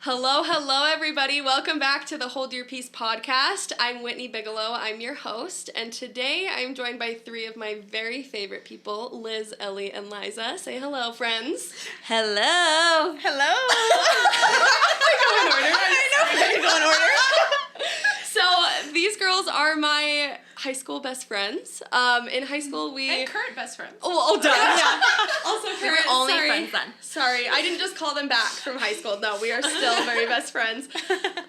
Hello, everybody. Welcome back to the Hold Your Peace podcast. I'm Whitney Bigelow. I'm your host, and today I'm joined by three of my very favorite people, Liz, Ellie, and Liza. Say hello, friends. Hello. Hello. I know. Go in order. So these girls are my high school best friends. In high school, And current best friends. Oh, done. Yeah. Also current. We're only sorry. friends then. Sorry, I didn't just call them back from high school. No, we are still very best friends.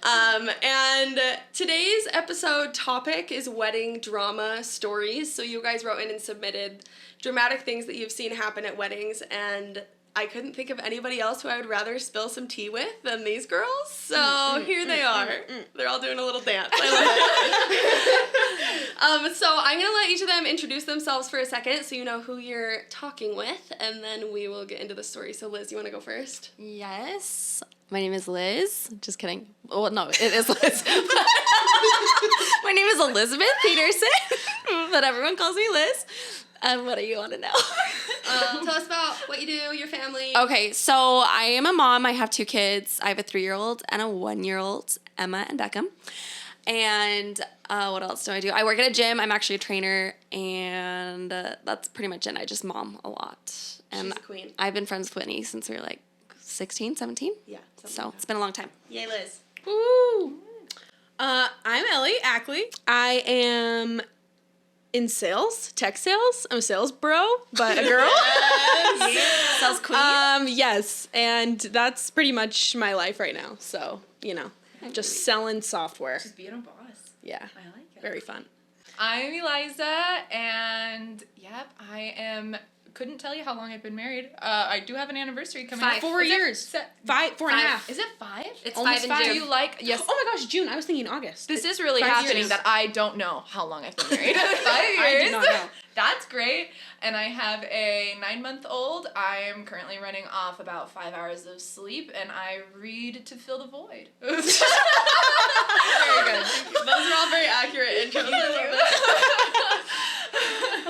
And today's episode topic is wedding drama stories. So you guys wrote in and submitted dramatic things that you've seen happen at weddings, and I couldn't think of anybody else who I would rather spill some tea with than these girls. So here they are. They're all doing a little dance. I love it. So I'm going to let each of them introduce themselves for a second so you know who you're talking with, and then we will get into the story. So Liz, you want to go first? Yes. My name is Liz. Just kidding. Well, no, it is Liz. My name is Elizabeth Peterson, but everyone calls me Liz. And what do you want to know? Tell us about what you do, your family. Okay, so I am a mom. I have 2 kids. I have a 3-year-old and a 1-year-old, Emma and Beckham. And what else do I do? I work at a gym. I'm actually a trainer, and that's pretty much it. I just mom a lot. And She's a queen. I've been friends with Whitney since we were like 16, 17. Yeah. So it's been a long time. Yay, Liz. Woo! I'm Ellie Ackley. I am in sales, tech sales. I'm a sales bro, but a girl. Sales queen. Yes, and that's pretty much my life right now. So, just selling software. Just being a boss. Yeah, I like it. very fun. I'm Eliza, and couldn't tell you how long I've been married. I do have an anniversary coming up. 4 years. 4 and a half. Is it 5? It's almost 5 in 5. June. Do you like, yes. Oh my gosh, June. I was thinking August. This is really 5 happening years. that I don't know how long I've been married. 5 years. I did not know. That's great. And I have a 9-month-old. I am currently running off about 5 hours of sleep, and I read to fill the void. Very good. Those are all very accurate intros.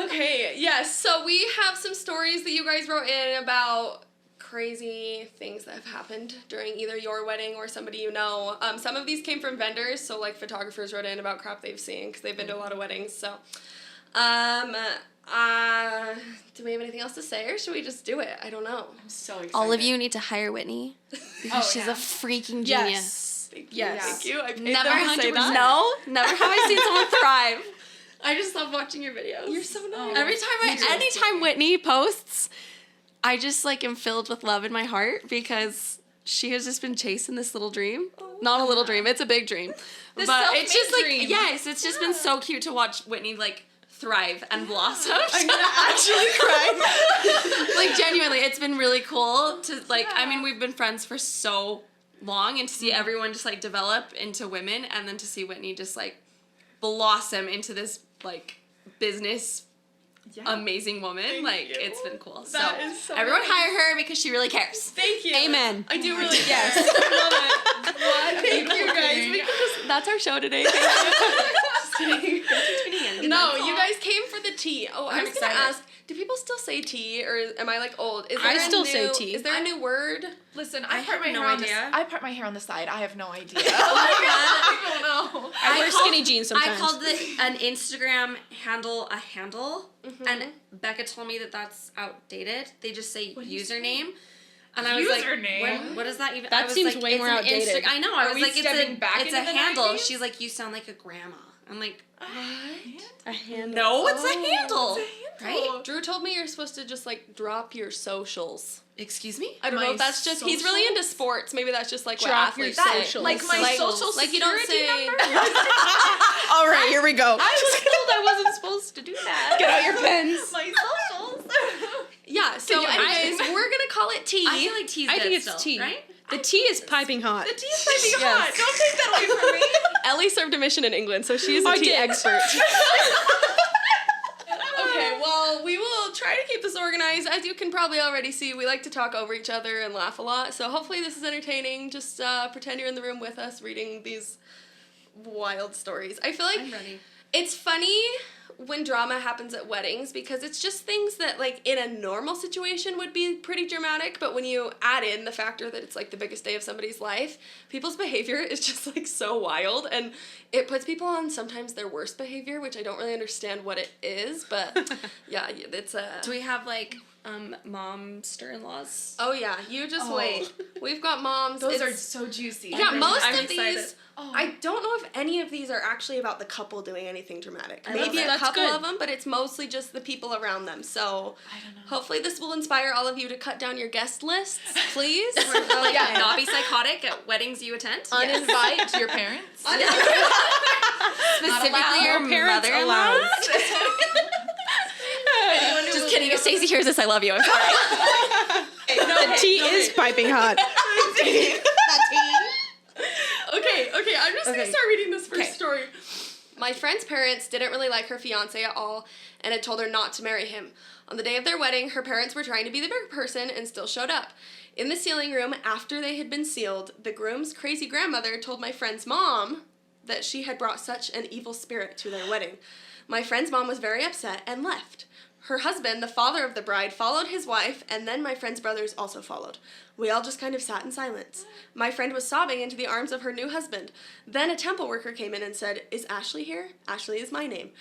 Okay, yes. So we have some stories that you guys wrote in about crazy things that have happened during either your wedding or somebody you know. Some of these came from vendors, so like photographers wrote in about crap they've seen because they've been to a lot of weddings. So, do we have anything else to say, or should we just do it? I don't know. I'm so excited. All of you need to hire Whitney because she's a freaking genius. Thank you. Yes. Thank you. I paid Never them to say that. No, never have I seen someone thrive. I just love watching your videos. You're so nice. Anytime Whitney posts, I just am filled with love in my heart because she has just been chasing this little dream. Not a little dream, it's a big dream. The but it's just self-made dream. yes, it's just been so cute to watch Whitney thrive and blossom. I'm gonna actually cry. Genuinely, it's been really cool to we've been friends for so long, and to see everyone just develop into women, and then to see Whitney just blossom into this business amazing woman. It's been cool. That is so everyone nice. hire her because she really cares. Thank you. Amen. I do really yes. I love it. What? Thank you guys. We can just, that's our show today. Thank you. Just kidding. No, you guys came for the tea. Oh, I I'm was gonna excited. ask, do people still say tea, or am I old? Is I there a still new, say tea. Is there a new word? Listen, I I part have my no hair on idea. I part my hair on the side. I have no idea. I I don't know. I wear skinny jeans sometimes. I called an Instagram handle a handle, and Becca told me that's outdated. They just say username. And I was Username? what is that even? That I was seems like, way it's more an outdated. I know. I Are was we like, stepping back it's a into the handle. 90s? She's like, you sound like a grandma. I'm like, a handle. no, it's a handle. Right? Drew told me you're supposed to just drop your socials. Excuse me? I don't know My if that's just he's really into sports. Maybe that's just what athletes your say. socials. Like my social you don't security say. number? All right, here we go. I was told I wasn't supposed to do that. Get out your pens. My socials. Yeah. So, you anyways, we're gonna call it tea. I feel like tea's I good think it's still, tea. right? The tea is piping hot. The tea is piping Yes. hot. Don't take that away from me. Ellie served a mission in England, so she is a I tea did. expert. Okay, well, we will try to keep this organized. As you can probably already see, we like to talk over each other and laugh a lot. So hopefully this is entertaining. Just pretend you're in the room with us reading these wild stories. I feel like I'm ready. it's funny when drama happens at weddings because it's just things that, like, in a normal situation would be pretty dramatic, but when you add in the factor that it's, like, the biggest day of somebody's life, people's behavior is just, like, so wild, and it puts people on sometimes their worst behavior, which I don't really understand what it is, but, yeah, it's a... Do we have, like, momster-in-laws? Oh, yeah, you just wait. We've got moms. Those are so juicy. Yeah, most I'm of excited. these, I don't know if any of these are actually about the couple doing anything dramatic. I love Maybe it. a That's couple good. of them, but it's mostly just the people around them. So I don't know. hopefully this will inspire all of you to cut down your guest lists, please. Like, Yeah. not be psychotic at weddings you attend? Uninvite your parents. Specifically your No parents mother-in-law? allowed. Just kidding. If Stacey hears this, I love you. I'm sorry. The tea is piping hot. Okay, I'm just gonna start reading this first Okay. story. My friend's parents didn't really like her fiance at all and had told her not to marry him. On the day of their wedding, her parents were trying to be the bigger person and still showed up. In the sealing room, after they had been sealed, the groom's crazy grandmother told my friend's mom that she had brought such an evil spirit to their wedding. My friend's mom was very upset and left. Her husband, the father of the bride, followed his wife, and then my friend's brothers also followed. We all just kind of sat in silence. My friend was sobbing into the arms of her new husband. Then a temple worker came in and said, "Is Ashley here? Ashley is my name."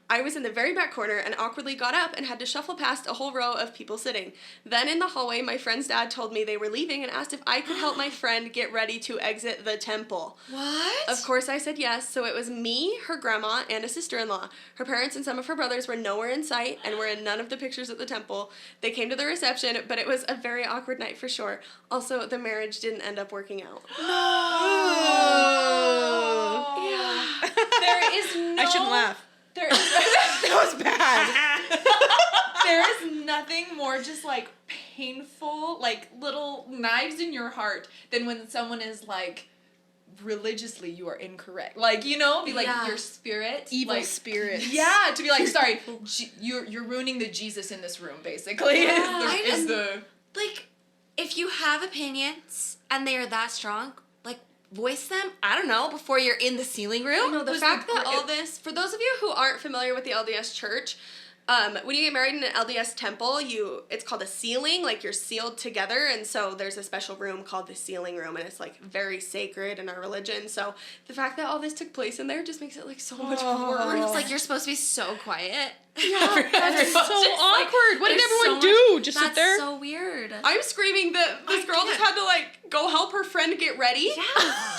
I was in the very back corner and awkwardly got up and had to shuffle past a whole row of people sitting. Then in the hallway, my friend's dad told me they were leaving and asked if I could help my friend get ready to exit the temple. What? Of course I said yes, so it was me, her grandma, and a sister-in-law. Her parents and some of her brothers were nowhere in sight and were in none of the pictures at the temple. They came to the reception, but it was a very awkward night for sure. Also, the marriage didn't end up working out. There is no... I shouldn't laugh. There is, That was bad. there is nothing more just, like, painful, like, little knives in your heart than when someone is, like, religiously you are incorrect. Like, you know, be like, Yeah. your spirit. Evil like, spirits. Yeah, to be like, sorry, you're ruining the Jesus in this room, basically. Yeah. Is the Like, if you have opinions and they are that strong, like, voice them, I don't know, before you're in the sealing room. No, the Was fact the that gr- all this, for those of you who aren't familiar with the LDS church, when you get married in an LDS temple, it's called a sealing, like you're sealed together, and so there's a special room called the sealing room, and it's like very sacred in our religion, so the fact that all this took place in there just makes it like so much worse. It's like you're supposed to be so quiet. Yeah, That's so awkward. What did there's everyone so do? much- Just That's sit there? so weird. I'm screaming that this girl just had to like go help her friend get ready,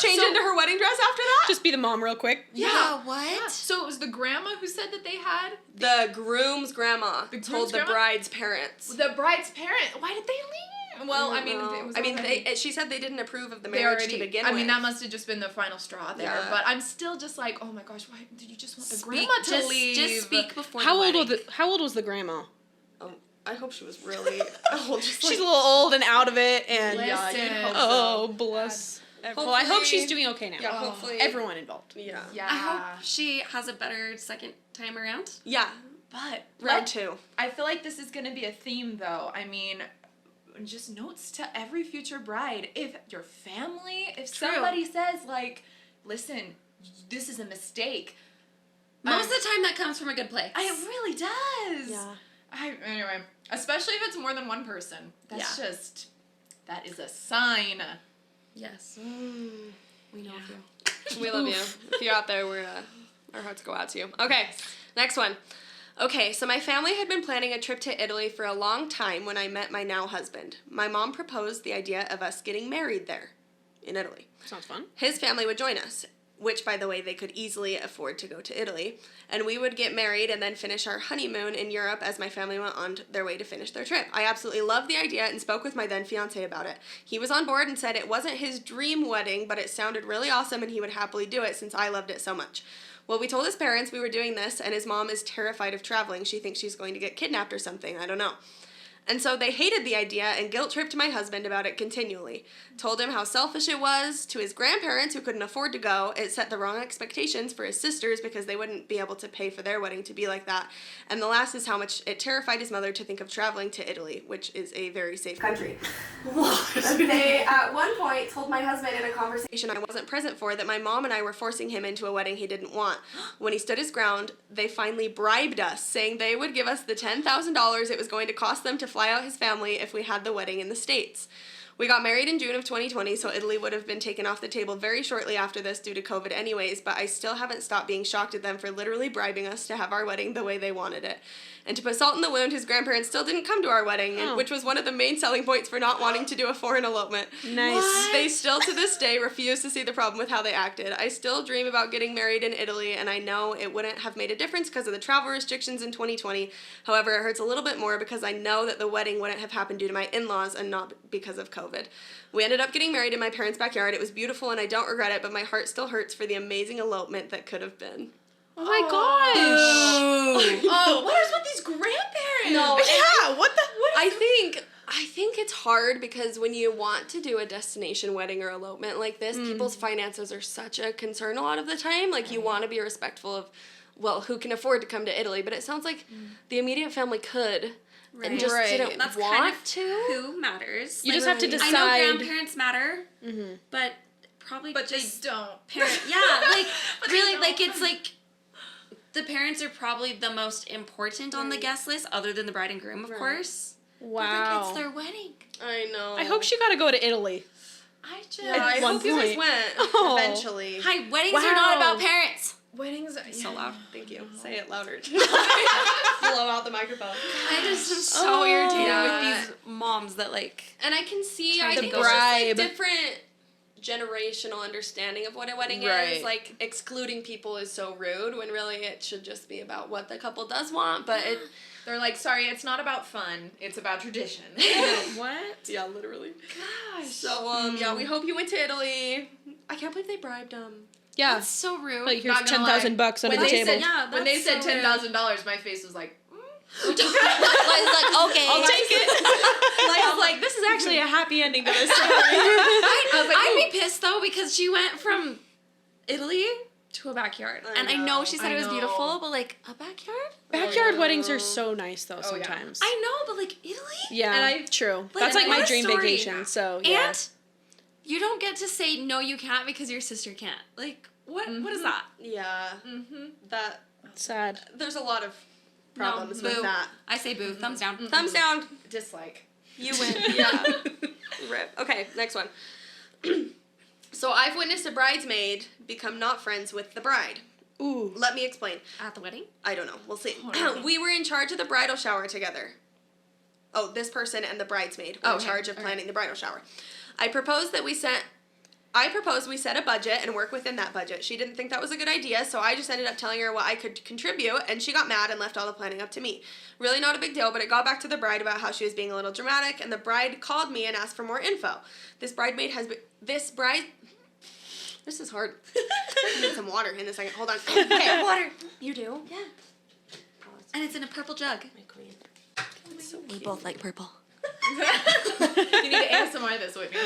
change into her wedding dress after that. Just be the mom real quick. Yeah, what? So it was the grandma who said that they had The groom's grandma The groom's told the grandma? bride's parents. the bride's parent. Why did they leave? Well, I mean, it was already- she said they didn't approve of the they marriage already. to begin I with. mean, that must have just been the final straw there. Yeah. But I'm still just like, oh my gosh, why did you just want the Speak, grandma to leave? just speak before How the old wedding. How old was the grandma? I hope she was really old. Just She's a little old and out of it, and Yeah, Listen. you'd hope so. oh bless. Well, I hope Hopefully- she's doing okay now. Yeah, Oh. hopefully. Everyone involved. Yeah. Yeah. I hope she has a better second time around. Yeah. But Round 2. I feel like this is going to be a theme, though. I mean, just notes to every future bride. If your family, if True. somebody says, like, listen, this is a mistake. Most of the time that comes from a good place. It really does. Yeah. Anyway, especially if it's more than one person. That's Yeah. just, that is a sign. Yes. Mm. We know of you. We love you. If you're out there, our hearts go out to you. Okay, next one. Okay, so my family had been planning a trip to Italy for a long time when I met my now husband. My mom proposed the idea of us getting married there, in Italy. Sounds fun. His family would join us, which, by the way, they could easily afford to go to Italy, and we would get married and then finish our honeymoon in Europe as my family went on their way to finish their trip. I absolutely loved the idea and spoke with my then fiancé about it. He was on board and said it wasn't his dream wedding, but it sounded really awesome and he would happily do it since I loved it so much. Well, we told his parents we were doing this, and his mom is terrified of traveling. She thinks she's going to get kidnapped or something. I don't know. And so they hated the idea and guilt-tripped my husband about it continually. Told him how selfish it was. To his grandparents who couldn't afford to go, it set the wrong expectations for his sisters because they wouldn't be able to pay for their wedding to be like that. And the last is how much it terrified his mother to think of traveling to Italy, which is a very safe country. They, at one point, told my husband in a conversation I wasn't present for that my mom and I were forcing him into a wedding he didn't want. When he stood his ground, they finally bribed us, saying they would give us the $10,000 it was going to cost them to fly out his family if we had the wedding in the States. We got married in June of 2020, so Italy would have been taken off the table very shortly after this due to COVID anyways, but I still haven't stopped being shocked at them for literally bribing us to have our wedding the way they wanted it. And to put salt in the wound, his grandparents still didn't come to our wedding, which was one of the main selling points for not wanting to do a foreign elopement. Nice. What? They still, to this day, refuse to see the problem with how they acted. I still dream about getting married in Italy, and I know it wouldn't have made a difference because of the travel restrictions in 2020. However, it hurts a little bit more because I know that the wedding wouldn't have happened due to my in-laws and not because of COVID. We ended up getting married in my parents' backyard. It was beautiful, and I don't regret it, but my heart still hurts for the amazing elopement that could have been. Oh my gosh. Oh, what is with these grandparents? No, Yeah, what the? I think it's hard because when you want to do a destination wedding or elopement like this, people's finances are such a concern a lot of the time. Like, you want to be respectful of, well, who can afford to come to Italy, but it sounds like the immediate family could and just didn't That's want kind of to. who matters. You just have to decide. I know grandparents matter, but probably But just they don't. parent. Yeah, like really, like it's like the parents are probably the most important on the guest list, other than the bride and groom, of course. Wow. But, like, it's their wedding. I know. I hope she got to go to Italy. I just. Yeah, I one hope you guys point. went Oh. eventually. Hi, weddings are not Wow. about parents. Weddings are So loud. Thank you. Say it louder. Blow out the microphone. I just am so irritated with these moms that like. And I can see, I The think it's just like bribe. different generational understanding of what a wedding Right. is. Like, excluding people is so rude when really it should just be about what the couple does want. But it, They're like, sorry, it's not about fun. It's about tradition. What? yeah, literally. Gosh. So, yeah, we hope you went to Italy. I can't believe they bribed them. Yeah. That's so rude. Like, here's Not gonna lie. $10,000 under When the they table. said, Yeah, when they that's said so rude. $10,000, my face was like, like, okay. I'll take it. Like, I was like, this is actually a happy ending to this story. I'd be pissed though because she went from Italy to a backyard, and I know she said I it was know. beautiful, but like a backyard. Backyard yeah. weddings are so nice though yeah. sometimes. I know, but like Italy. Yeah, And true. Like, That's like what my a dream story. vacation. So yeah. And you don't get to say no, you can't because your sister can't. Like what? What is that? Yeah. That, Sad. there's a lot of problems no, with boo. that. I say boo. Thumbs down. Thumbs down. dislike. You win. Yeah. Rip. Okay, next one. So I've witnessed a bridesmaid become not friends with the bride. Ooh. Let me explain. At the wedding. I don't know. We'll see. no. We were in charge of the bridal shower together. Oh, this person and the bridesmaid were in Okay. charge of planning the bridal shower. I proposed we set a budget and work within that budget. She didn't think that was a good idea, so I just ended up telling her what I could contribute, and she got mad and left all the planning up to me. Really not a big deal, but it got back to the bride about how she was being a little dramatic, and the bride called me and asked for more info. This is hard. I need some water in a second. Hold on. Okay, water. You do? Yeah. And it's in a purple jug. My queen. We both like purple. You need to ASMR this, Whitney.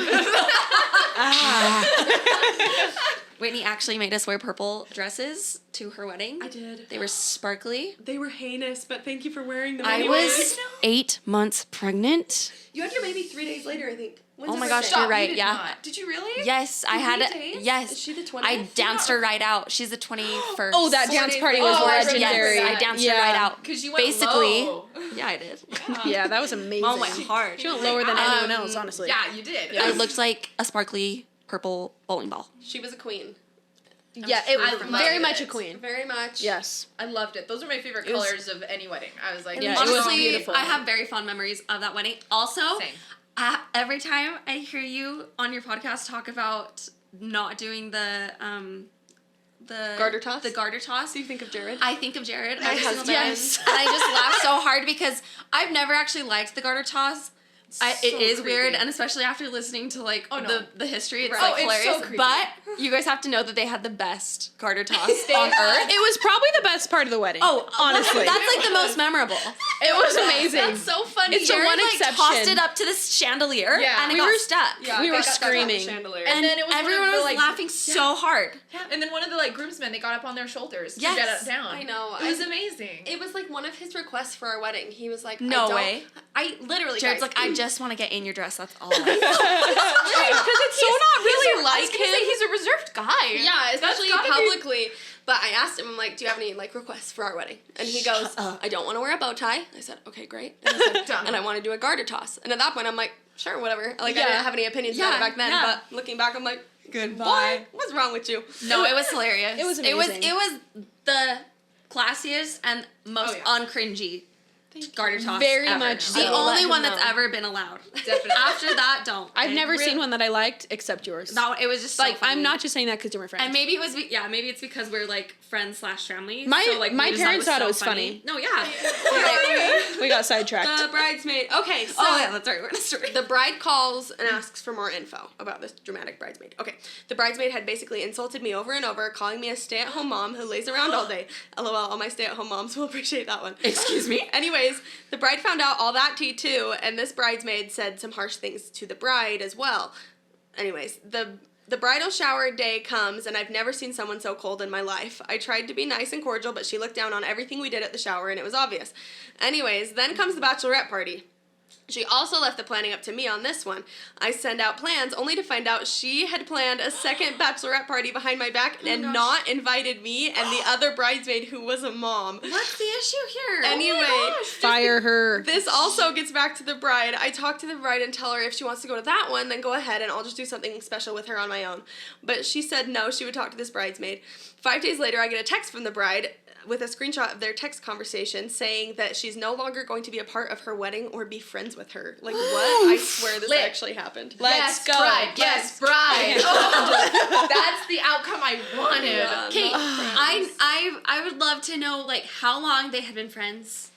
Whitney actually made us wear purple dresses to her wedding. I did. They were sparkly. They were heinous, but thank you for wearing them I anyways. was 8 months pregnant. You had your baby 3 days later, I think. When's Oh her my gosh, birthday? you're right. You did Yeah. not. Did you really? Yes, I had. 3 days? Yes. Is she the 20th? I danced her right out. She's the 21st. Oh, that dance party was Oh, I remember legendary. that. I danced her right out. Because you went Basically, low. yeah, I did. Yeah, that was amazing. Mom went hard. She went lower than anyone else, honestly. Yeah, you did. I looked like a sparkly purple bowling ball. She was a queen. Yeah, it I was loved very it. much a queen. Very much. Yes. I loved it. Those are my favorite It was- colors of any wedding. I was like, Yeah, it was Honestly, beautiful. I have very fond memories of that wedding. Also, Same. every time I hear you on your podcast talk about not doing the Garter toss? the garter toss, Do you think of Jared? I think of Jared every single husband. time. Yes. And I just laugh so hard because I've never actually liked the garter toss. It so is weird, creepy. and especially after listening to like Oh, no. the history, it's Right. like Oh, it's so hilarious. creepy. But you guys have to know that they had the best garter toss on earth. It was probably the best part of the wedding. Oh, honestly. that's like the most memorable. It was amazing. That's so funny. It's the Jared, one like, exception. tossed it up to this chandelier, Yeah. and it We got were- stuck. Yeah, We were got stuck on the screaming. chandelier. And then it was one everyone of the, was like- laughing so hard. And then one of the like groomsmen, they got up on their shoulders Yes, to get it down. I know. It was amazing. It was like one of his requests for our wedding. He was like, No I don't, way. I literally, Jared's guys, like, I just want to get in your dress. That's all. because it's so not really like him. He's a reserved guy. Yeah, especially gotta be- publicly. But I asked him, I'm like, do you have any like requests for our wedding? And he goes, I don't want to wear a bow tie. I said, okay, great. And, I said, Done. and I want to do a garter toss. And at that point, I'm like, sure, whatever. Like I Yeah. didn't have any opinions about it Yeah, back then. yeah. But looking back, I'm like, Goodbye. boy, what's wrong with you? No, it was hilarious. It was It was amazing. the classiest and most Oh, uncringy garter toss. Very ever. much The so. only Let one him that's know. ever been allowed. Definitely. After that, don't. I've And never really- seen one that I liked except yours. That it was just so like, funny. I'm not just saying that because you're my friend. And maybe it was maybe it's because we're like friends / family. My- so, like, my we just parents thought so it was funny. No, yeah. we got sidetracked. The bridesmaid. Okay, so Oh yeah, that's right. We're gonna start. the bride calls and asks for more info about this dramatic bridesmaid. Okay, the bridesmaid had basically insulted me over and over, calling me a stay-at-home mom who lays around all day. LOL, all my stay-at-home moms will appreciate that one. Excuse me? Anyways, the bride found out all that tea too, and this bridesmaid said some harsh things to the bride as well. Anyways, the bridal shower day comes, and I've never seen someone so cold in my life. I tried to be nice and cordial, but she looked down on everything we did at the shower, and it was obvious. Anyways, then comes the bachelorette party. She also left the planning up to me on this one. I send out plans only to find out she had planned a second bachelorette party behind my back and not invited me and the other bridesmaid who was a mom. What's the issue here? Anyway, Fire her. this also gets back to the bride. I talk to the bride and tell her if she wants to go to that one, then go ahead and I'll just do something special with her on my own. But she said no, she would talk to this bridesmaid. 5 days later, I get a text from the bride with a screenshot of their text conversation saying that she's no longer going to be a part of her wedding or be friends with her. Like, what? I swear this Lit. actually happened. Let's go. Bride. Yes, bride. Oh, that's the outcome I wanted. Yeah. Okay, No I would love to know like how long they had been friends.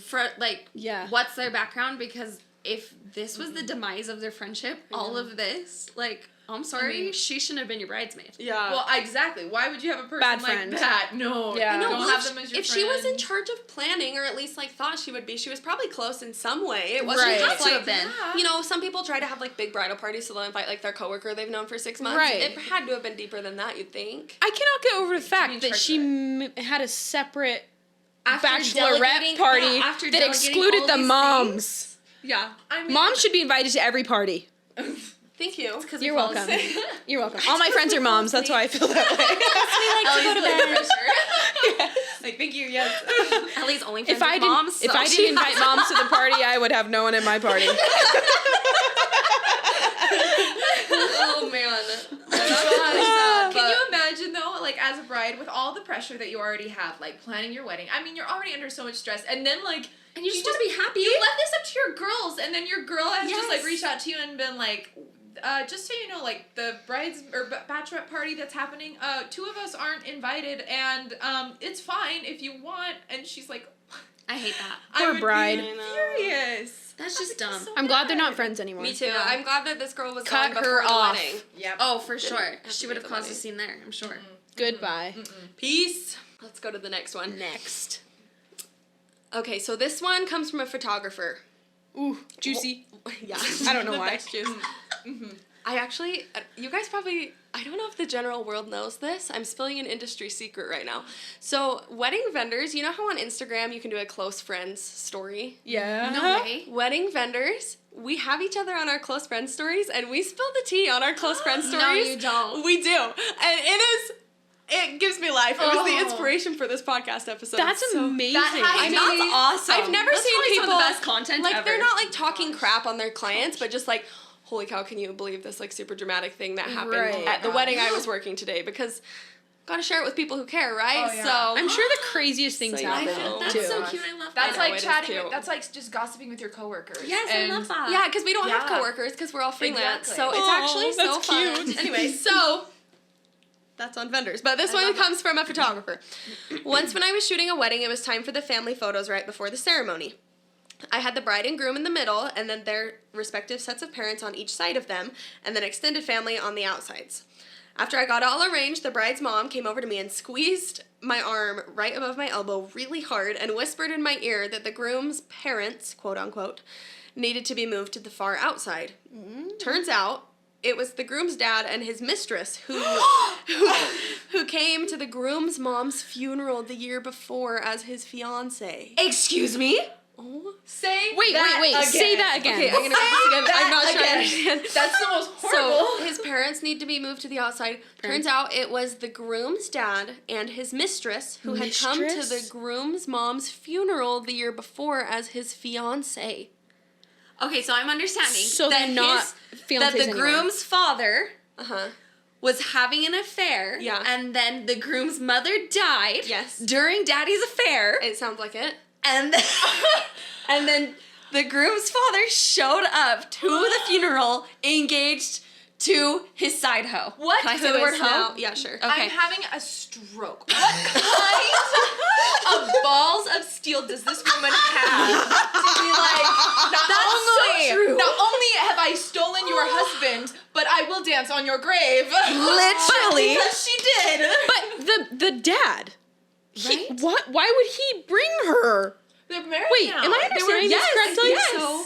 For like Yeah. what's their background, because if this was the demise of their friendship, all of this, like, I'm sorry, mean- she shouldn't have been your bridesmaid. Yeah. Well, exactly. Why would you have a person Bad like friend. that? No. Yeah. I know, Don't well, have if, them as your if she was in friend. charge of planning, or at least like thought she would be, she was probably close in some way. It wasn't Right. just Had to like have been. you know, some people try to have like big bridal parties, so they'll invite like their coworker they've known for 6 months. Right. It had to have been deeper than that, you'd think. I cannot get over the be in fact that charge she of had a separate After bachelorette delegating- party yeah, after that delegating excluded all the these moms. Yeah. I mean, Moms should be invited to every party. Thank you. Because You're welcome. You're welcome. All my friends are moms. That's why I feel that way. like, thank you. Yes. Ellie's only If friends I with didn't, moms. if so I she didn't invite has- moms to the party, I would have no one at my party. Oh man. Can you imagine though, like as a bride, with all the pressure that you already have, like planning your wedding? I mean, you're already under so much stress, and then like, And you're supposed to be happy. You left this up to your girls, and then your girl has just like Yes. reached out to you and been like, just so you know, like the bride's or bachelorette party that's happening, 2 of us aren't invited, and it's fine if you want. And she's like, I hate that. Poor I would bride. be I know. furious. That's just dumb. So I'm glad they're not bad. friends anymore. Me too. Yeah. I'm glad that this girl was Cut gone her before the off. wedding. Yep. Oh, for sure. have to She be would have the caused a wedding. scene there, I'm sure. Goodbye. Peace. Let's go to the next one. Next. Okay, so this one comes from a photographer. Ooh, juicy. Yeah. I don't know The why. best juice. I actually, you guys probably, I don't know if the general world knows this. I'm spilling an industry secret right now. So, wedding vendors, you know how on Instagram you can do a close friends story? Yeah. No way. Wedding vendors, we have each other on our close friends stories, and we spill the tea on our close friends stories. No, you don't. We do. And it gives me life. It was the Oh. inspiration for this podcast episode. That's So- amazing. That has- I mean, awesome. I've never That's seen probably people some of the best content like ever. they're not like talking crap on their clients, but just like, holy cow, can you believe this like super dramatic thing that happened Right. at the wedding I was working today? Because gotta share it with people who care, right? Oh, yeah. So I'm sure the craziest things So you happen know. That's too. so cute. I love That's that. I know, like it is chatting. cute. That's like just gossiping with your coworkers. Yes, and I love that. yeah, because we don't have Yeah. coworkers because we're all freelance, Exactly. so it's Aw, actually so that's fun. cute. Anyway, so that's on vendors, but this one comes from a photographer. Once when I was shooting a wedding, it was time for the family photos right before the ceremony. I had the bride and groom in the middle, and then their respective sets of parents on each side of them, and then extended family on the outsides. After I got it all arranged, the bride's mom came over to me and squeezed my arm right above my elbow really hard and whispered in my ear that the groom's parents, quote unquote, needed to be moved to the far outside. Turns out it was the groom's dad and his mistress who came to the groom's mom's funeral the year before as his fiance. Excuse me? Oh. Wait. Say that again. Okay, I'm gonna read this again. I'm not sure I understand. That's the most horrible. So his parents need to be moved to the outside. Turns out it was the groom's dad and his mistress who had come to the groom's mom's funeral the year before as his fiance. Okay, so I'm understanding So that they're not fiancés that the anymore. groom's father Uh-huh. was having an affair. Yeah. And then the groom's mother died. Yes. During daddy's affair. It sounds like it. And then, and then the groom's father showed up to the funeral engaged to his side hoe. What? Can I say Who the word is hoe? now- Yeah, sure. Okay. I'm having a stroke. What kind of balls of steel does this woman have to be like, not only have I stolen your husband, but I will dance on your grave. Literally. Because she did. But the dad. Right? What? Why would he bring her? They're married Wait, now. am I understanding this correctly? Yes. So,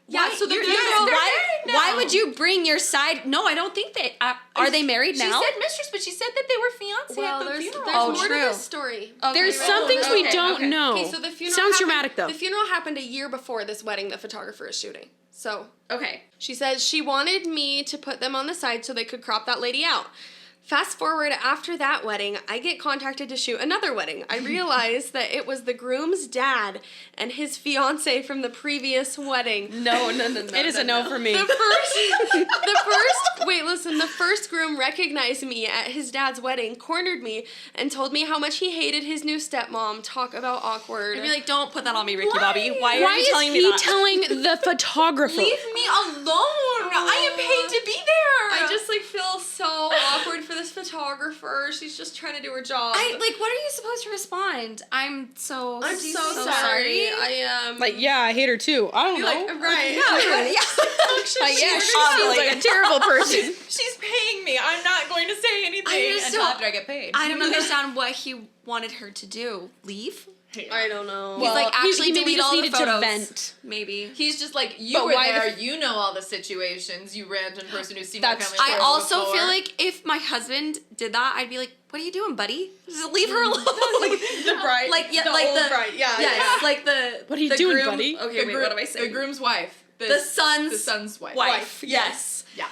yeah, so the You're- funeral... they're why, married why now. would you bring your side? No, I don't think they... are they married now? She said mistress, but she said that they were fiancé Well, at the there's funeral. Oh, more true. to this story. Okay. There's right. some things we Okay, don't okay. know. Okay, so the funeral Sounds happened, dramatic though. The funeral happened a year before this wedding the photographer is shooting. So, Okay. she says she wanted me to put them on the side so they could crop that lady out. Fast forward, after that wedding, I get contacted to shoot another wedding. I realize that it was the groom's dad and his fiance from the previous wedding. No. It is a no for me. The first groom recognized me at his dad's wedding, cornered me, and told me how much he hated his new stepmom. Talk about awkward. I'd be like, don't put that on me, Ricky Why? Bobby. Why Why are you is telling me he that? telling the photographer? Leave me alone. I am paid to be there. I just feel so awkward for this photographer. She's just trying to do her job. What are you supposed to respond? I'm so I'm so sorry. I am Yeah, I hate her too. I don't know. right. Yeah, she seems like a terrible person. She's paying me. I'm not going to say anything just until don't- after I get paid. I don't understand what he wanted her to do. Leave? I don't know. He's like, actually he maybe delete just all the needed photos. to vent. Maybe. He's just like, you But were why there, the- you know all the situations, you random person who's seen That's- my family I stories also before. feel like if my husband did that, I'd be like, what are you doing, buddy? Just leave her alone. the bride. the old bride. Yeah. Yes, like the What are you the doing, groom, buddy? Okay, wait, what am I saying? The groom's wife. The son's wife. wife. Yes. Yeah.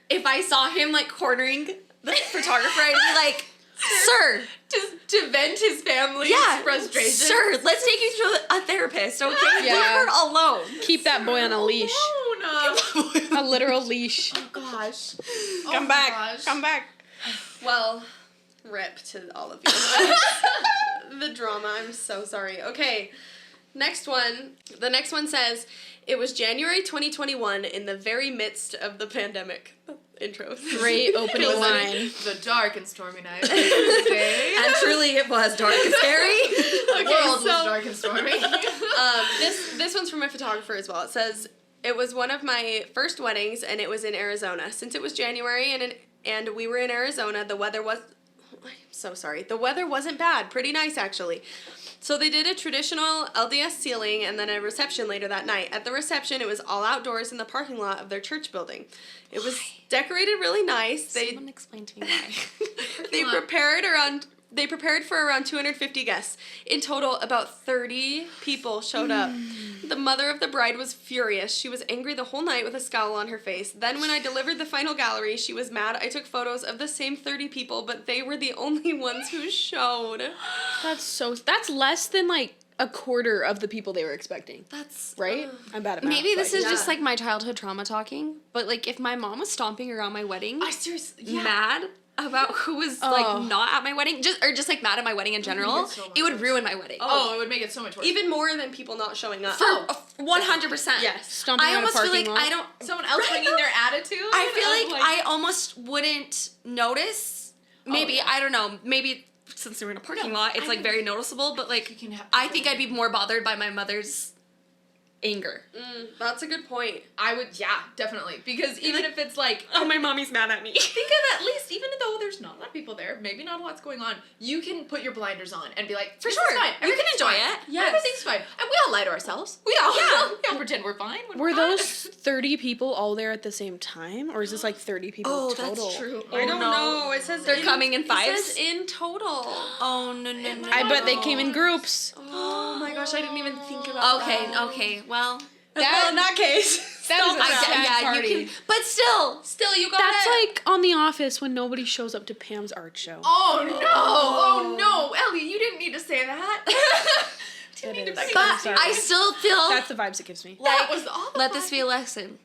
If I saw him cornering the photographer, I'd be like, sir, To vent his family's frustration. sir, let's take you to a therapist, okay? Yeah. Leave her alone. Keep that boy on a leash. Oh, A literal leash. gosh. Come back. Come back. Well, rip to all of you. The drama. I'm so sorry. Okay. Next one. The next one says, it was January 2021 in the very midst of the pandemic. Intro. Great It opening was line. the dark and stormy night of Tuesday. And truly it was dark and scary. The world was dark and stormy. This one's from a photographer as well. It says, it was one of my first weddings and it was in Arizona. Since it was January and we were in Arizona, the weather was... I'm so sorry. The weather wasn't bad. Pretty nice, actually. So they did a traditional LDS sealing and then a reception later that night. At the reception, it was all outdoors in the parking lot of their church building. It was decorated really nice. Someone explain to me why. They prepared for around 250 guests. In total, about 30 people showed up. The mother of the bride was furious. She was angry the whole night with a scowl on her face. Then when I delivered the final gallery, she was mad. I took photos of the same 30 people, but they were the only ones who showed. That's less than a quarter of the people they were expecting. That's... Right? I'm bad at math. Maybe this but is yeah. just my childhood trauma talking, but if my mom was stomping around my wedding, I seriously, mad about who was not at my wedding, just mad at my wedding in general, get so much it would worse. ruin my wedding. Oh, it would make it so much worse. Even more than people not showing up. For 100%. Yes. Stomping I around a almost feel parking like lot. I don't. someone else bringing their attitude. I feel of, like I almost wouldn't notice. Maybe yeah. I don't know. Maybe since we're in a parking lot, it's I very noticeable. But can have- I think I'd be more bothered by my mother's anger. That's a good point. I would, yeah, definitely. Because even if it's Oh, my mommy's mad at me. think of at least, even though there's people there. Maybe not a lot's going on. You can put your blinders on and be like, For "This sure. is fine. You can Everything's enjoy fine. it. Yes. Everything's fine." And we all lie to ourselves. We all pretend we're fine. when Were we're not. those 30 people all there at the same time? Or is this like 30 people total? I don't know. It says They're coming in It fives? says in total. Oh, no. I bet they came in groups. Oh my gosh, I didn't even think about that. Okay, well. Well, in that case, That is a sad party. you can, but still, you got That's like on The Office when nobody shows up to Pam's art show. Oh no, Ellie, you didn't need to say that. It is. But I still feel That's the vibes it gives me. That was all. let this be a lesson.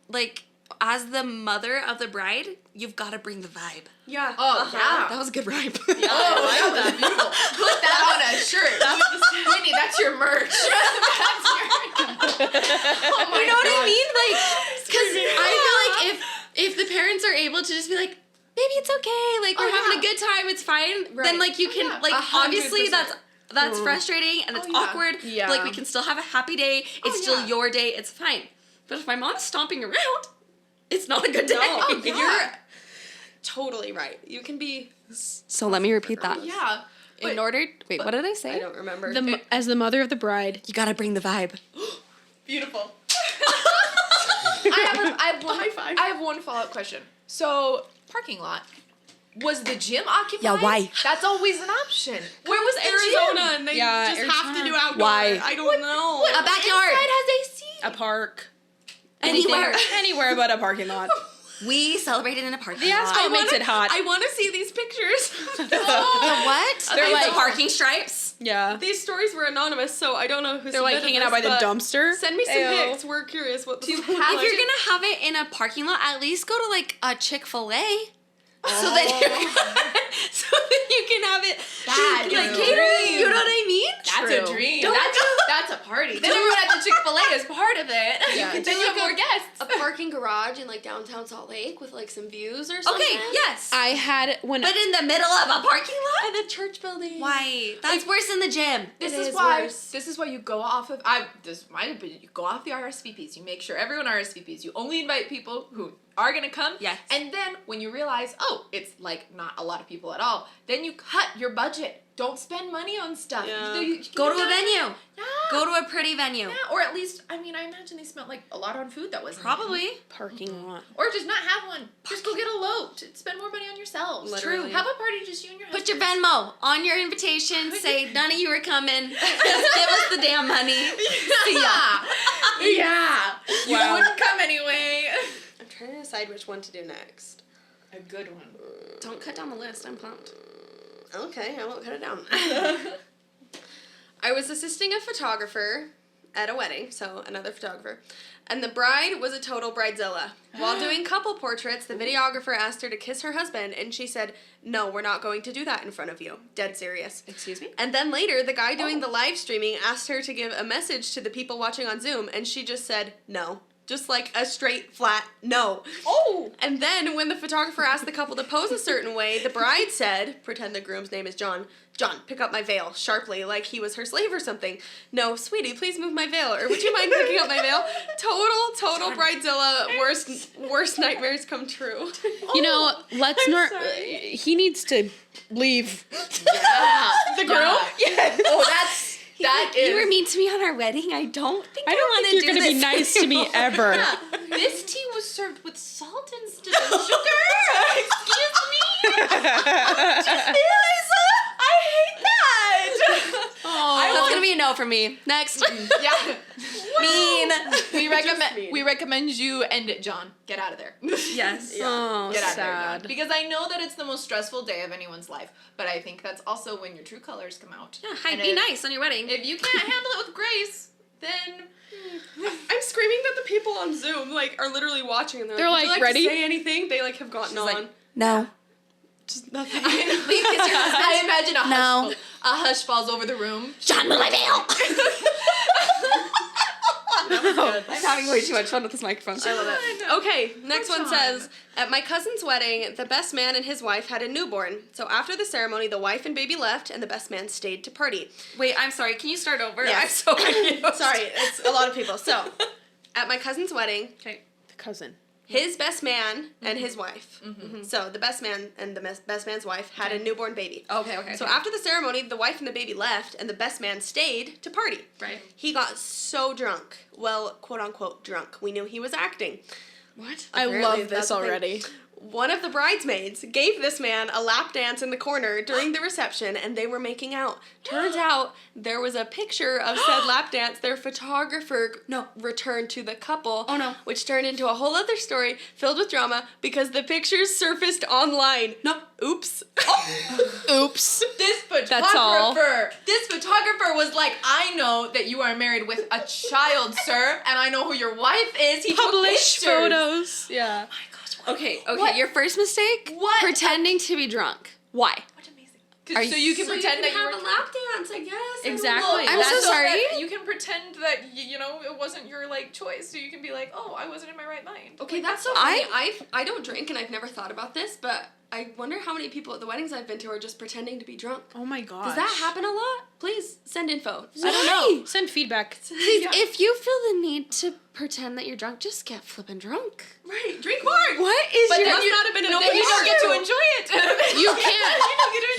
Like, as the mother of the bride, you've got to bring the vibe. yeah. Oh yeah. That was a good rhyme. Oh, that was beautiful. Put that on a shirt. Whitney, that's your merch. That's your. Oh my You know what I God. mean? Like, because I feel like if the parents are able to just be like, baby, it's okay. Like, we're having a good time. It's fine. Right. Then, like, you can, yeah. like, 100%. obviously that's frustrating and it's yeah. awkward. Yeah. But, like, we can still have a happy day. It's still yeah. your day. It's fine. But if my mom's stomping around, it's not a good day. No, yeah. you're totally right. You can be. So let me repeat that. Yeah. In order, wait, what did I say? I don't remember. As the mother of the bride, You gotta bring the vibe. Beautiful. I have one follow-up question. So, parking lot. Was the gym occupied? Yeah, why? That's always an option. Where was the Arizona? And they Yeah, just have to Arizona. do outdoor. Why? I don't know. A backyard. Inside has AC. a park, Anywhere. anywhere but a parking lot. We celebrated in a parking The lot. asphalt makes it hot. I want to see these pictures. The what? They're like- the parking stripes. Yeah. These stories were anonymous, so I don't know who. They're like submitted hanging out by this, the but dumpster. Send me some Ew. pics. We're curious what this Do you looks have- like. If you're gonna have it in a parking lot, at least go to like a Chick-fil-A. So that so that you can have it That is like a catering. dream. You know what I mean? That's True. a dream. Don't That's a party. Then everyone at the Chick-fil-A is part of it. Yeah. Then you have more guests. a parking garage in like downtown Salt Lake with like some views or something. Okay, yes. I had when But in the middle of a parking lot? And a church building. Why? That's worse than the gym. This It is is why. worse. This is why you go off of. You go off the RSVPs. You make sure everyone RSVPs. You only invite people who are gonna come. Yes. And then when you realize, oh, it's like not a lot of people at all, then you cut your budget. Don't spend money on stuff. Yeah. You can Go do to a that. venue. Yeah. Go to a pretty venue. Yeah, or at least, I imagine they spent like a lot on food that wasn't. Probably. parking lot. Or just not have one. Just go get eloped. Spend more money on yourselves. Literally. Have a party just you and your Put husband. your Venmo on your invitation. Say none of you are coming. Just give us the damn money. See ya. Yeah. You Wow. wouldn't come anyway. I'm trying to decide which one to do next. A good one. Don't cut down the list. I'm pumped. Okay, I won't cut it down. I was assisting a photographer at a wedding, so another photographer. And the bride was a total bridezilla. While doing couple portraits, the videographer asked her to kiss her husband, and she said, "No, we're not going to do that in front of you." Dead serious. Excuse me? And then later, the guy doing the live streaming asked her to give a message to the people watching on Zoom, and she just said, "No." Just like a straight, flat no. Oh. And then when the photographer asked the couple to pose a certain way, the bride said, pretend the groom's name is John, "John, pick up my veil," sharply, like he was her slave or something. "No, sweetie, please move my veil," or "Would you mind picking up my veil?" Total bridezilla, worst nightmares come true. You know, let's not. He needs to leave. Yeah. The groom? Yes. Oh, that is. You were mean to me on our wedding. I don't think I, I don't want think to you're do gonna be this nice to me anymore. ever. Yeah. This tea was served with salt instead of sugar. Excuse me. I hate that. That's gonna be a no for me. Next. Yeah. Mean. mean. We recommend you end it, John. Get out of there. Yes. Oh, Get out of there, sad. John. Because I know that it's the most stressful day of anyone's life, but I think that's also when your true colors come out. Yeah, hi, And be if- nice on your wedding. If you can't handle it with grace, then I'm screaming that the people on Zoom like are literally watching and They're "Would you like, to ready?" say anything?" They like have gotten on. like, no. Just nothing. I imagine No. a hush falls over the room. John, will I veil? I'm having way too much fun with this microphone. I love it. Okay, next one says, at my cousin's wedding, the best man and his wife had a newborn. So after the ceremony, the wife and baby left, and the best man stayed to party. Wait, I'm sorry. Can you start over? Yes. I'm so confused. Sorry, it's a lot of people. So, at my cousin's wedding, Okay. The cousin. his best man and his wife. So the best man and the best man's wife had a newborn baby. Okay. So after the ceremony, the wife and the baby left, and the best man stayed to party. Right. He got so drunk. Well, quote unquote drunk. We knew he was acting. What? I Apparently, love that's this the thing. already. One of the bridesmaids gave this man a lap dance in the corner during the reception, and they were making out. Turns out there was a picture of said lap dance. Their photographer returned to the couple. Oh, no. Which turned into a whole other story filled with drama because the pictures surfaced online. No. Oops. Oops. This That's all. photographer was like, I know that you are married with a child, sir, and I know who your wife is. He took Publish pictures. photos. Yeah. Okay. What? Your first mistake. What? Pretending to be drunk. Why? What amazing. Are So you can pretend that you have were a lap dance, I guess. Exactly. I'm so sorry. You can pretend that you know it wasn't your like choice, so you can be like, oh, I wasn't in my right mind. Okay, that's so funny. I don't drink, and I've never thought about this, but I wonder how many people at the weddings I've been to are just pretending to be drunk. Oh my gosh. Does that happen a lot? Please send info. I don't know. Send feedback. Please, Yeah. if you feel the need to pretend that you're drunk, just get flippin' drunk. Right, drink more. What is But your... then must you not have been an but open then you don't get to bar. enjoy it. You can't.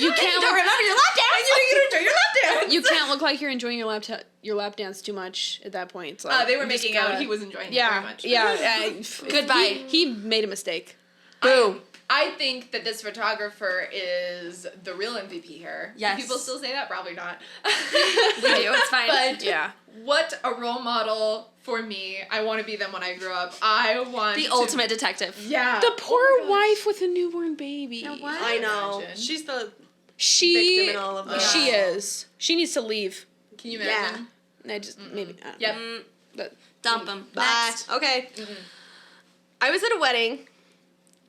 You can't. don't remember your lap dance. You don't enjoy your lap dance. You can't look like you're enjoying your lap dance too much at that point. It's like, They were you just making out. gotta- He was enjoying it very Yeah. much. Yeah. Goodbye. He made a mistake. Boom. I think that this photographer is the real MVP here. Yes. Do people still say that? Probably not. We do, it's fine. But Yeah. what a role model for me. I want to be them when I grow up. I want The to- ultimate detective. Yeah. The poor Oh my gosh. wife with a newborn baby. Now what? I know. Imagine. She's the She victim in all of this. She is. She needs to leave. Can you Yeah. imagine? I just maybe. I don't Yep. Mm, But dump him. Bye. Next. Okay. I was at a wedding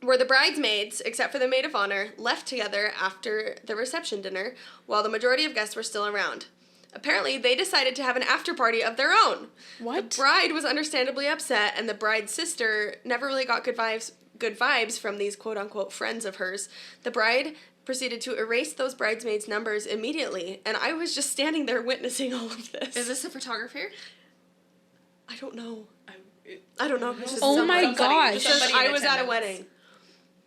where the bridesmaids, except for the maid of honor, left together after the reception dinner while the majority of guests were still around. Apparently, they decided to have an after party of their own. what? The bride was understandably upset, and the bride's sister never really got good vibes from these quote-unquote friends of hers. The bride proceeded to erase those bridesmaids' numbers immediately, and I was just standing there witnessing all of this. Is this a photographer? I don't know. I don't know. It's just Oh my somebody. gosh. It says Somebody in I was at a attendance. wedding.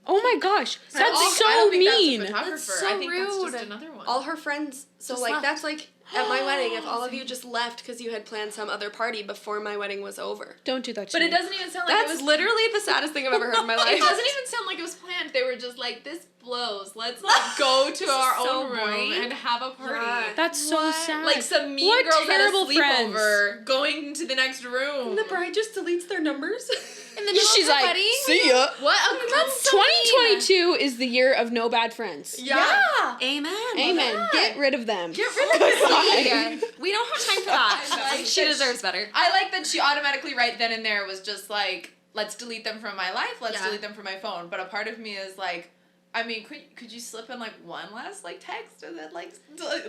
Oh my gosh. That's I so don't think mean. That's a photographer. That's so I think that's rude. just another one. All her friends. So Just like left. that's like at my wedding. If all of you just left because you had planned some other party before my wedding was over. Don't do that to But me. it doesn't even sound like That's it was. literally the saddest thing I've ever heard in my life. It doesn't even sound like it was planned. They were just like, this blows. Let's like go to our so own room boring. and have a party. Yeah. That's so sad. Like some mean What girls at a terrible friends. sleepover going to the next room. And the bride just deletes their numbers. In the middle She's of the like, wedding? see ya. What a That's so 2022 is the year of no bad friends. Yeah. Amen. Amen. Get rid of them. Get rid of this. Yeah. We don't have time for that. Like, She deserves better. I like that she automatically right then and there was just like, let's delete them from my life. Let's Yeah. delete them from my phone. But a part of me is like, I mean, could you slip in like one last like text and then like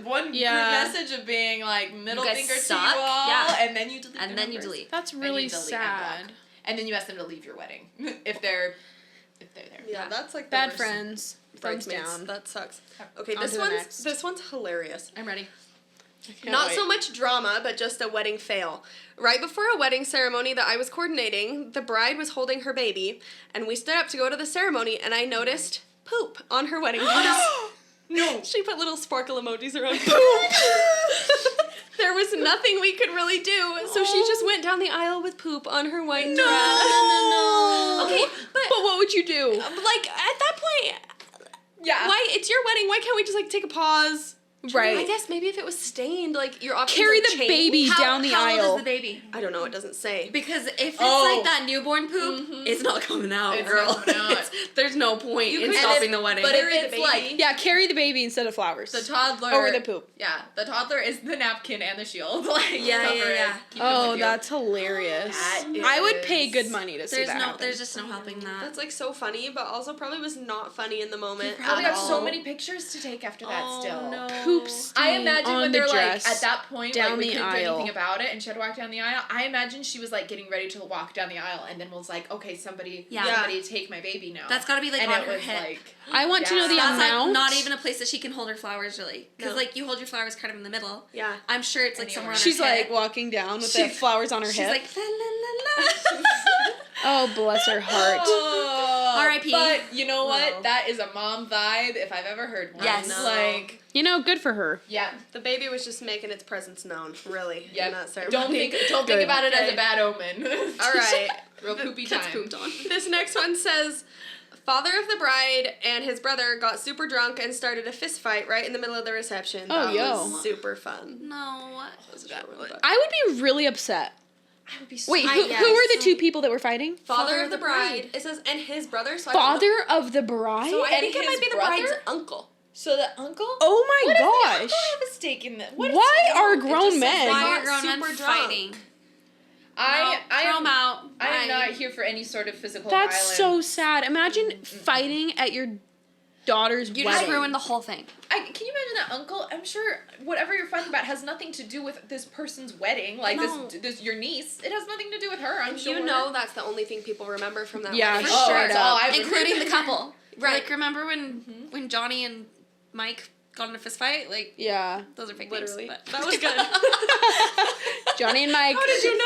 one Yeah. group message of being like middle You guys finger suck. to you all, Yeah. and then you delete And their then you numbers. delete. That's And really you delete and sad. block. And then you ask them to leave your wedding if they're there. Yeah, that's like the Bad worst. friends. Thumbs Bridesmaids. down. That sucks. Okay, On this to the one's next. this one's hilarious. I'm ready. Can't Not wait. so much drama, but just a wedding fail. Right before a wedding ceremony that I was coordinating, the bride was holding her baby, and we stood up to go to the ceremony, and I noticed poop on her wedding dress. No. She put little sparkle emojis around poop. There was nothing we could really do, so she just went down the aisle with poop on her white dress. Okay, but But what would you do? like at that point, Yeah. why it's your wedding? Why can't we just like take a pause? Right. I guess maybe if it was stained, like your options Carry like, the change. baby down the how aisle. old is the baby? I don't know. It doesn't say. Because if it's Oh. like that newborn poop, it's not coming out, It's girl. not coming out. There's no point in could- stopping the wedding. But if Carry the it's like baby. Yeah, carry the baby instead of flowers. the toddler Over the poop. Yeah, the toddler is the napkin and the shield. Like Yeah, cover yeah, it, yeah. keep them Oh, with you. that's hilarious. That I would pay is- good money to see there's that no, happen. there's just no helping that. That's like so funny, but also probably was not funny in the moment. Probably at got so all. many pictures to take after that Oh, still. no. Poop I stain imagine on when the they're dress. like at that point, down like we the couldn't do aisle. anything about it, and she had to walk down the aisle. I imagine she was like getting ready to walk down the aisle, and then was like, "Okay, somebody take my baby now." That's gotta be like and on it her was hip. like, I want to know the Yeah. That's amount. like not even a place that she can hold her flowers really. Because No. like you hold your flowers kind of in the middle. Yeah. I'm sure it's like Anywhere. somewhere on She's her like hip. walking down with the flowers on her She's hip. like la la la la. Oh, bless her heart. Oh, R.I.P.. But you know what? Wow. That is a mom vibe if I've ever heard one. Yes. I know. Like, You know, good for her. yeah. The baby was just making its presence known, really, in that ceremony. Don't think Good. about it as Okay. a bad omen. All right. Real poopy Gets time. pooped on. This next one says, father of the bride and his brother got super drunk and started a fist fight right in the middle of the reception. Oh, that yo. was super fun. No. I would be really upset. I would be Wait, so who were the two people that were fighting? Father of the bride. It says, and his brother. So Father of the bride? So I And think it his might be the brother? bride's uncle. So the uncle? Oh my What if the gosh. uncle have a stake in this? What if Why so- are it grown just says men- Why got are grown men super drunk. fighting? I throw am them out. I am Bye. not here for any sort of physical That's violence. so sad. Imagine fighting at your daughter's You wedding. just ruined the whole thing. Can you imagine that uncle? I'm sure whatever you're fighting about has nothing to do with this person's wedding. Like No. this your niece. It has nothing to do with her. I'm And sure. you know that's the only thing people remember from that Yeah, wedding. for Oh, sure. that's all I would Including the remember. couple. Right. Like, remember when Johnny and Mike got in a fist fight? Like, Yeah. those are fake Literally. names. But That was good. Johnny and Mike. How did you know?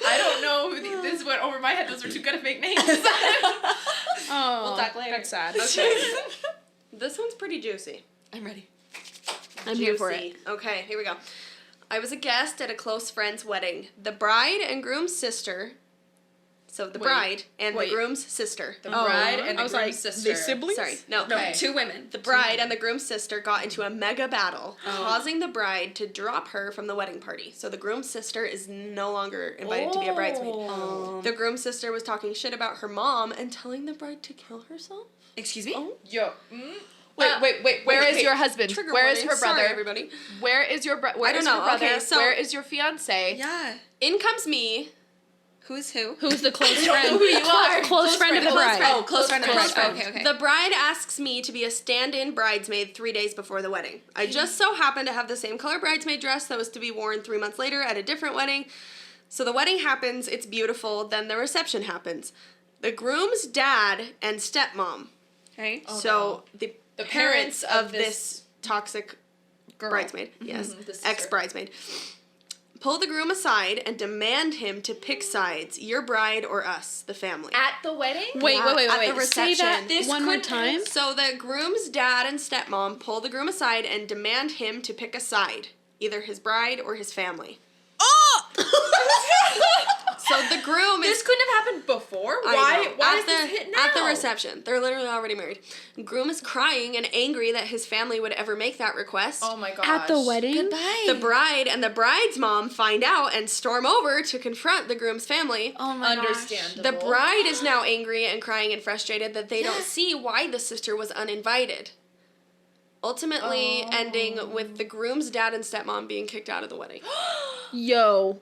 I don't know. This went over my head. Those were too good of fake names. Oh, We'll talk later. That's sad. Okay. This one's pretty juicy. I'm ready. I'm here for Juicy. it. Okay, here we go. I was a guest at a close friend's wedding. The bride and groom's sister. So the Wait, bride and wait. the groom's sister. The bride and I the was groom's like, sister. they siblings? Sorry, no. Okay. Two women. The bride and the groom's sister got into a mega battle, Oh. causing the bride to drop her from the wedding party. So the groom's sister is no longer invited to be a bridesmaid. Oh. The groom's sister was talking shit about her mom and telling the bride to kill herself. Excuse me? Oh. Yo. Wait. Where is your husband? Trigger Where is warning. her brother? Sorry, everybody. Where is your brother? I don't know. Her brother? Okay, so- where is your fiance? Yeah. In comes me. Who's who? Who's the close friend? who you are. Close friend of the Close bride. friend. Oh, close friend of the Close bride. friend. Okay. The bride asks me to be a stand-in bridesmaid 3 days before the wedding. I just so happened to have the same color bridesmaid dress that was to be worn 3 months later at a different wedding. So the wedding happens, it's beautiful, then the reception happens. The groom's dad and stepmom. Okay. Oh, So no. the The parents parents of of this this toxic Girl. bridesmaid, yes, the sister. ex-bridesmaid, pull the groom aside and demand him to pick sides, your bride or us, the family. At the wedding? Wait, Yeah, wait. at the Say that reception. one more time. So the groom's dad and stepmom pull the groom aside and demand him to pick a side, either his bride or his family. So the groom This is. couldn't have happened before. I Why? know. Why at is the, this hit now? At the reception. They're literally already married. Groom is crying and angry that his family would ever make that request. Oh my gosh. At the wedding? Goodbye. The bride and the bride's mom find out and storm over to confront the groom's family. Oh my gosh. Understandable. The bride is now angry and crying and frustrated that they don't see why the sister was uninvited. Ultimately, ending with the groom's dad and stepmom being kicked out of the wedding. Yo,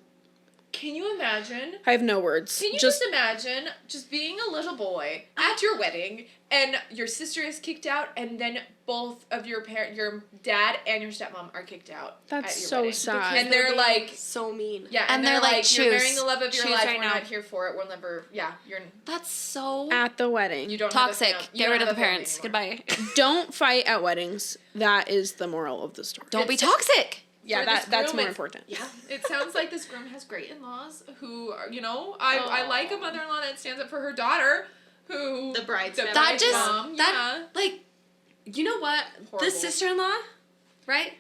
Can you imagine? I have no words. Can you just imagine just being a little boy at your wedding and your sister is kicked out and then both of your your dad and your stepmom are kicked out. That's at your so wedding. sad. And they're like, so mean. yeah, And and they're they're like, like, you're choose. marrying the love of your Choose life. right We're now. not here for it. We'll never. Yeah, you're. That's so at the wedding. You don't toxic. Have a, Get you don't rid of have the a family parents. anymore. Goodbye. Don't fight at weddings. That is the moral of the story. Don't be It's- toxic. Yeah, For this that's groom, more it's- important. Yeah, it sounds like this groom has great in-laws who, are, I like a mother-in-law that stands up for her daughter, who The bride's the family. That bride's just mom, that like, you know what? Horrible. This sister-in-law, right?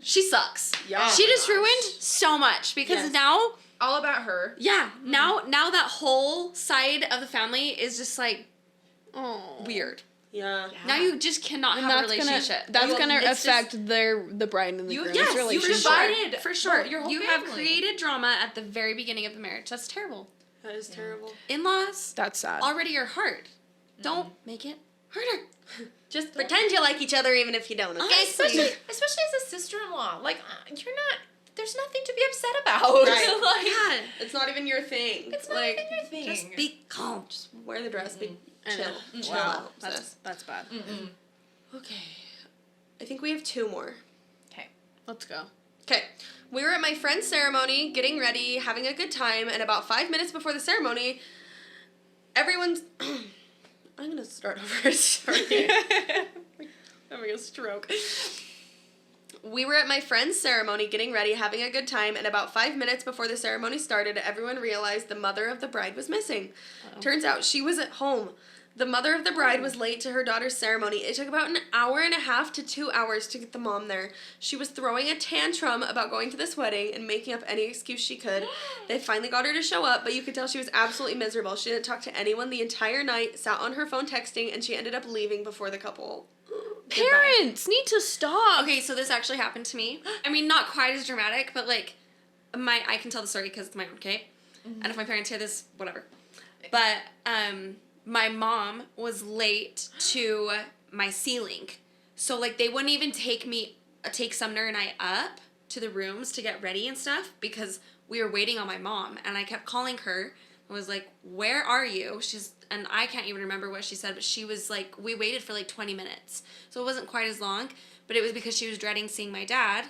She sucks. Yeah. She Oh my just ruined so much because Yes. now, all about her. yeah, now that whole side of the family is just like Oh, weird. Yeah. Now you just cannot And have a that's relationship. That's Well, gonna it's just- affect the bride and the You, groom's yes, you relationship. divided for sure. your whole You have family. created drama at the very beginning of the marriage. That's terrible. That is terrible. In-laws That's sad. already are hard. Don't make it harder. Just pretend you like each other even if you don't, okay? Especially as a sister-in-law. Like, you're not. There's nothing to be upset about. Right. Like, Yeah. It's not even your thing. it's not like, even your thing. Just be calm. just wear the dress, be I chill. know. Chill Wow, out, sis. that's bad. Mm-mm. Okay. I think we have 2 more. Okay. Let's go. Okay. We were at my friend's ceremony, getting ready, having a good time, and about 5 minutes before the ceremony, everyone's... I'm going to start over. Sorry. Having a stroke. We were at my friend's ceremony getting ready, having a good time, and about 5 minutes before the ceremony started, everyone realized the mother of the bride was missing. Uh-oh. Turns out she was at home. The mother of the bride was late to her daughter's ceremony. It took about an hour and a half to 2 hours to get the mom there. She was throwing a tantrum about going to this wedding and making up any excuse she could. They finally got her to show up, but you could tell she was absolutely miserable. She didn't talk to anyone the entire night, sat on her phone texting, and she ended up leaving before the couple. Parents need to stop. Okay, so this actually happened to me. I mean, not quite as dramatic, but like, I can tell the story because it's my own, okay? Mm-hmm. And if my parents hear this, whatever. But, my mom was late to my sealing. So, like, they wouldn't even take Sumner and I up to the rooms to get ready and stuff because we were waiting on my mom. And I kept calling her. I was like, where are you? And I can't even remember what she said, but she was like, we waited for like 20 minutes. So it wasn't quite as long, but it was because she was dreading seeing my dad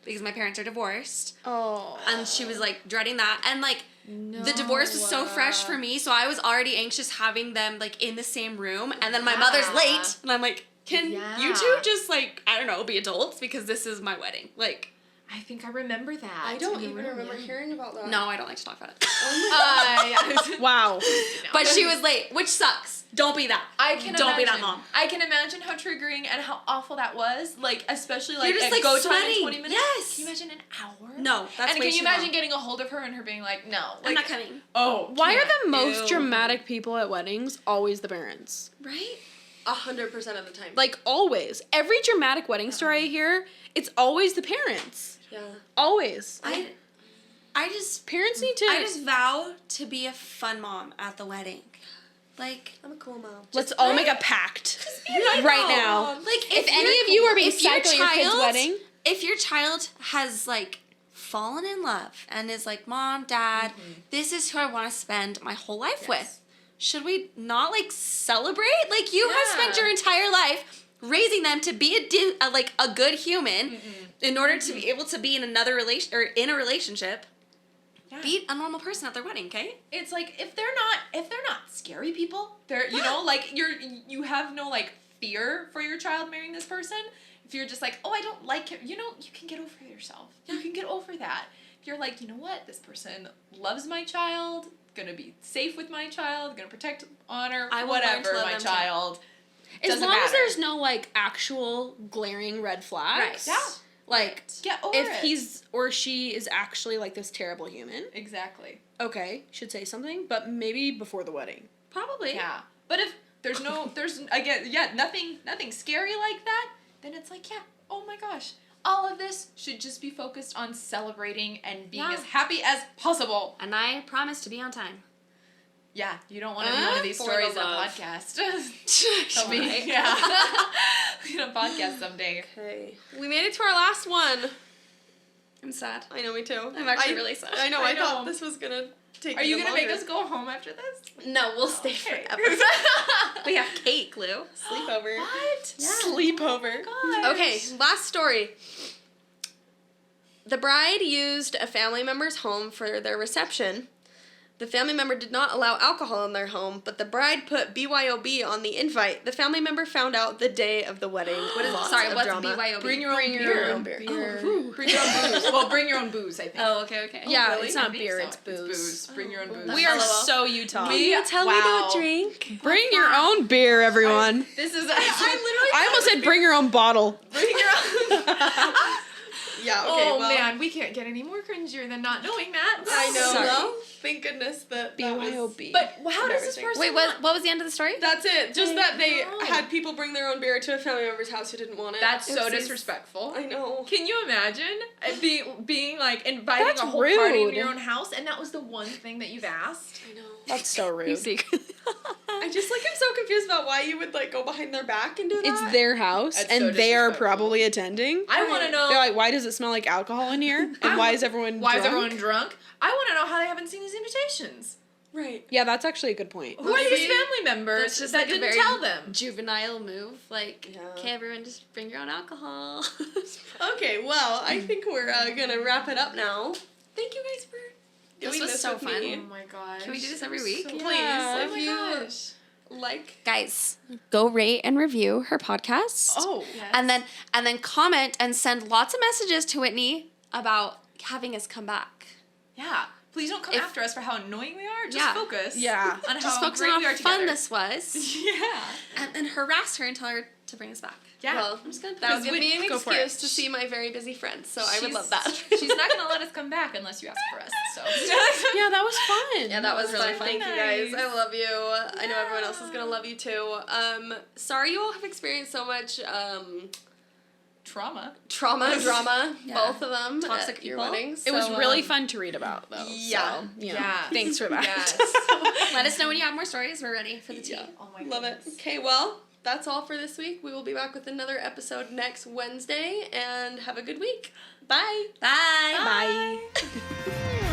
because my parents are divorced. Oh. And she was like dreading that. And like, the divorce was so fresh for me, so I was already anxious having them like in the same room. And then my mother's late, and I'm like, can you two just like, I don't know, be adults because this is my wedding. Like, I think I remember that. I don't even remember hearing about that. no, I don't like to talk about it. Wow. But she was late, which sucks. Don't be that. Don't be that mom. I can imagine how triggering and how awful that was. Like, especially like You're just, at like, go time in sweating. 20 minutes. Yes. Can you imagine an hour? No, that's and way can you too imagine long. getting a hold of her and her being like, no. Like, I'm not coming. Oh. Why are the most Ew. dramatic people at weddings always the parents? Right? 100% of the time. Like, always. Every dramatic wedding story I hear, it's always the parents. Yeah. Always. I just Parents need to... I just vow to be a fun mom at the wedding. Like, I'm a cool mom. Let's all make a pact right now. Like, If any of you are being psyched at your kid's wedding... If your child has, like, fallen in love and is like, Mom, Dad, this is who I want to spend my whole life with, should we not, like, celebrate? Like, you have spent your entire life raising them to be a good human in order to be able to be in another in a relationship. Yeah. Be a normal person at their wedding, okay? It's like if they're not scary people, they're like you have no like fear for your child marrying this person. If you're just like, oh, I don't like him, you can get over yourself. You can get over that. If you're like, you know what, this person loves my child, gonna be safe with my child, gonna protect, honor, whatever my child. As long as there's no, like, actual glaring red flags. Right. Yeah. Like, get over if it. he's or she is actually, like, this terrible human, Exactly. okay, should say something, but maybe before the wedding. Probably. Yeah. But if there's nothing scary like that, then it's like, yeah, oh my gosh. All of this should just be focused on celebrating and being as happy as possible. And I promise to be on time. Yeah, you don't want to be one of these for stories the on love. podcast. They'll be, Right. yeah. Be on a podcast someday. Okay. We made it to our last one. I'm sad. I know, me too. I'm actually really sad. I know, I I thought know. this was gonna take Are you even going to make longer. us go home after this? No, we'll stay Okay. forever. We have cake, Lou. Sleepover. What? Yeah. Sleepover. Oh my gosh. Okay, last story. The bride used a family member's home for their reception. The family member did not allow alcohol in their home, but the bride put BYOB on the invite. The family member found out the day of the wedding. What is Lots sorry, of what's drama. BYOB? Bring your own Bring beer. your own beer. Bring your own booze. Well, bring your own booze, I think. Oh, okay. Yeah, really? it's I not think beer, so. it's booze. Booze. Bring your own booze. We are LOL. so Utah. We- Tell me wow. don't drink. Bring your own beer, everyone. This is I almost said bring your own bottle. bring your own. Yeah, okay, Oh well. man, we can't get any more cringier than not knowing that. I know, Sorry. though. Thank goodness that was... BYOB. But how does this Embarrassing. person? Wait, what was the end of the story? That's it. Just that they No. had people bring their own beer to a family member's house who didn't want it. That's so Oopsies. disrespectful. I know. Can you imagine being like inviting That's a whole party rude. into your own house and that was the one thing that you've asked? I know. That's so rude. I just like am so confused about why you would like go behind their back and do that. It's their house, That's and so they are disrespectful. probably attending. I want to know They're like, why does it smell like alcohol in here? And why is everyone why is drunk? everyone drunk? I want to know how they haven't seen these invitations. Right. Yeah, that's actually a good point. Who are these Maybe family members That's just that like a didn't very tell them? juvenile move. Like, Yeah. okay, everyone, just bring your own alcohol. Okay, well, I think we're gonna wrap it up now. Thank you guys for This doing was this so with fun. me. Oh my gosh. Can we do this every week? Please, Oh if my you gosh. Guys, go rate and review her podcast. Oh. Yes. And then comment and send lots of messages to Whitney about having us come back. Yeah. Please don't come after us for how annoying we are. Just Yeah. focus. Yeah. On Just how focus great on we how are fun together. this was. Yeah. And then harass her and tell her to bring us back. Yeah. Well, I'm just gonna that would give me an Go for it. excuse to see my very busy friends, so I would She's- love that. She's not gonna let us come back unless you ask for us. So. Yeah, that was fun. Yeah, that was really fun. fun. Thank you guys. Nice. I love you. I know everyone else is gonna love you too. Sorry you all have experienced so much Trauma. trauma, drama, Yeah. both of them Toxic at your people. weddings. It was so, really fun to read about, though. yeah. So, you know, Yeah. thanks for that. Yes. Let us know when you have more stories. We're ready for the tea. Yeah. Oh my Love it. goodness. Okay, well, that's all for this week. We will be back with another episode next Wednesday, and have a good week. Bye. Bye. Bye.